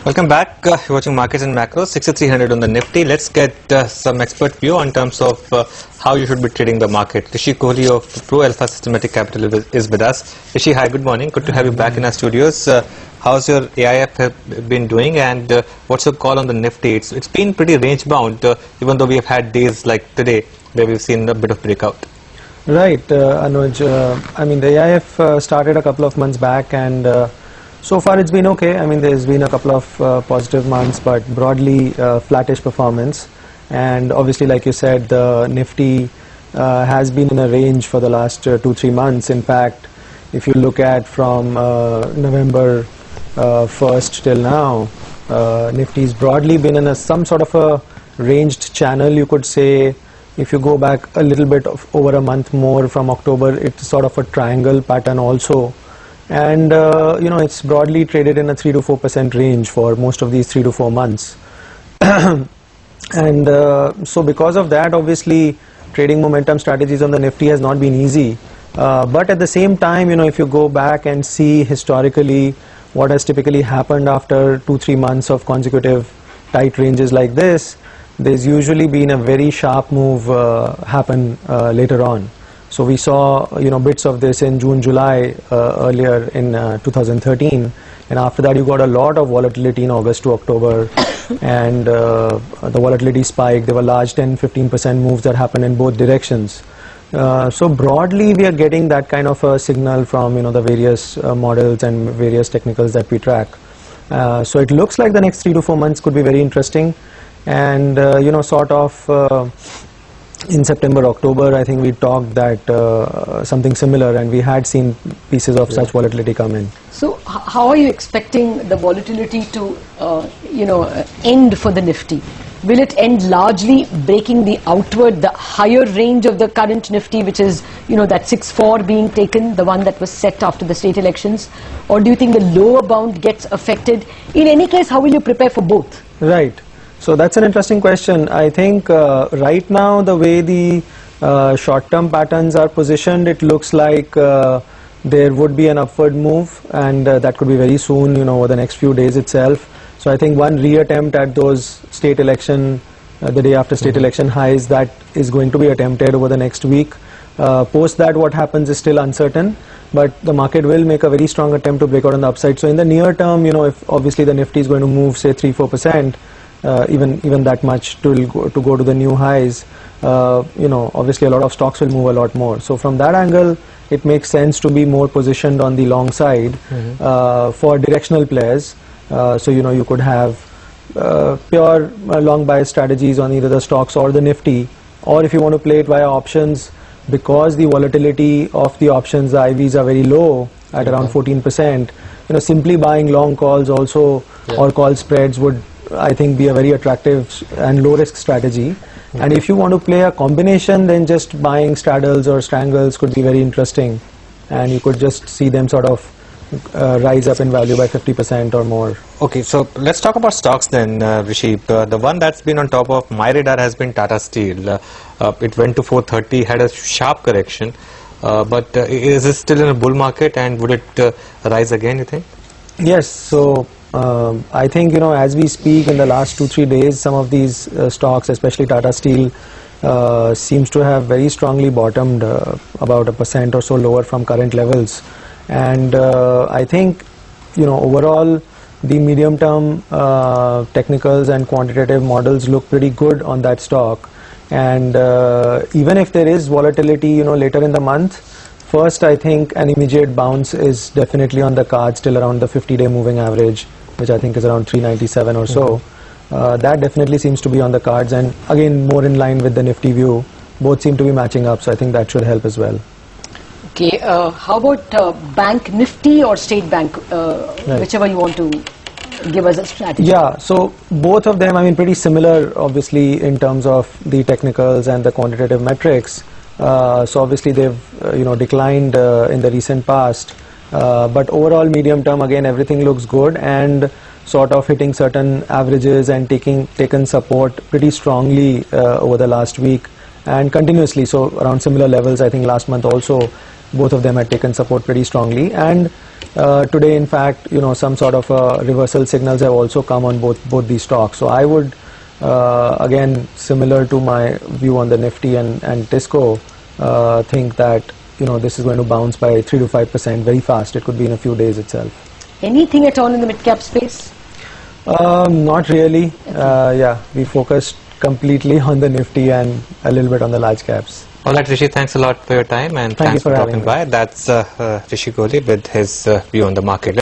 Welcome back. You're watching Markets and Macros, 6,300 on the Nifty. Let's get some expert view in terms of how you should be trading the market. Rishi Kohli of Pro Alpha Systematic Capital is with us. Rishi, hi, good morning. Good to have you back in our studios. How's your AIF been doing, and what's your call on the Nifty? It's been pretty range bound, even though we have had days like today where we've seen a bit of breakout. Right, Anuj. I mean, the AIF started a couple of months back, and so far it's been okay. I mean, there's been a couple of positive months, but broadly flattish performance. And obviously, like you said, the Nifty has been in a range for the last 2-3 months. In fact, if you look at from November 1st till now, Nifty's broadly been in some sort of a ranged channel, you could say. If you go back a little bit over a month more from October, it's sort of a triangle pattern also. And it's broadly traded in a 3 to 4% range for most of these 3 to 4 months. And so because of that, obviously trading momentum strategies on the Nifty has not been easy. But at the same time, if you go back and see historically what has typically happened after 2-3 months of consecutive tight ranges like this, there's usually been a very sharp move happen later on. So we saw bits of this in June, July earlier in 2013, and after that you got a lot of volatility in August to October, and the volatility spiked. There were large 10-15% moves that happened in both directions. So broadly we are getting that kind of a signal from the various models and various technicals that we track. So it looks like the next 3 to 4 months could be very interesting. And sort of in September, October, I think we talked that something similar, and we had seen pieces of such volatility come in. So how are you expecting the volatility to end for the Nifty? Will it end largely breaking the higher range of the current Nifty, which is that 6.4 being taken, the one that was set after the state elections, or do you think the lower bound gets affected? In any case, how will you prepare for both? Right. So that's an interesting question. I think right now the way the short-term patterns are positioned, it looks like there would be an upward move, and that could be very soon, over the next few days itself. So I think one reattempt at those state election, the day after state election highs, that is going to be attempted over the next week. Post that, what happens is still uncertain, but the market will make a very strong attempt to break out on the upside. So in the near term, if obviously the Nifty is going to move, say 3-4%, even that much to go to the new highs, obviously a lot of stocks will move a lot more. So from that angle, it makes sense to be more positioned on the long side for directional players. So you could have pure long bias strategies on either the stocks or the Nifty, or if you want to play it via options, because the volatility of the options, the IVs are very low at around 14%. Simply buying long calls also or call spreads would, I think, be a very attractive and low risk strategy. And if you want to play a combination, then just buying straddles or strangles could be very interesting, and you could just see them sort of rise up in value by 50% or more. Okay, so let's talk about stocks then, Rishi. The one that's been on top of my radar has been Tata Steel. It went to 430, had a sharp correction, but is it still in a bull market, and would it rise again, you think? Yes, so I think as we speak, in the last 2-3 days, some of these stocks, especially Tata Steel, seems to have very strongly bottomed, about 1% or so lower from current levels. And I think overall the medium term technicals and quantitative models look pretty good on that stock. And even if there is volatility later in the month, first I think an immediate bounce is definitely on the cards, still around the 50-day moving average, which I think is around 397 or so. That definitely seems to be on the cards, and again more in line with the Nifty view. Both seem to be matching up, so I think that should help as well. Okay, how about Bank Nifty or State Bank, whichever you want to give us a strategy? Yeah, so both of them, I mean, pretty similar obviously in terms of the technicals and the quantitative metrics. So obviously they've declined in the recent past, but overall medium term, again everything looks good, and sort of hitting certain averages and taken support pretty strongly over the last week and continuously. So around similar levels, I think last month also both of them had taken support pretty strongly, and Today, in fact, some sort of reversal signals have also come on both these stocks. So I would, again, similar to my view on the Nifty and Tisco, think that this is going to bounce by 3 to 5% very fast. It could be in a few days itself. Anything at all in the mid-cap space? Not really. Yeah, we focused completely on the Nifty and a little bit on the large caps. All right, Rishi, thanks a lot for your time and Thank thanks you for dropping having me. by. That's Rishi Kohli with his view on the market.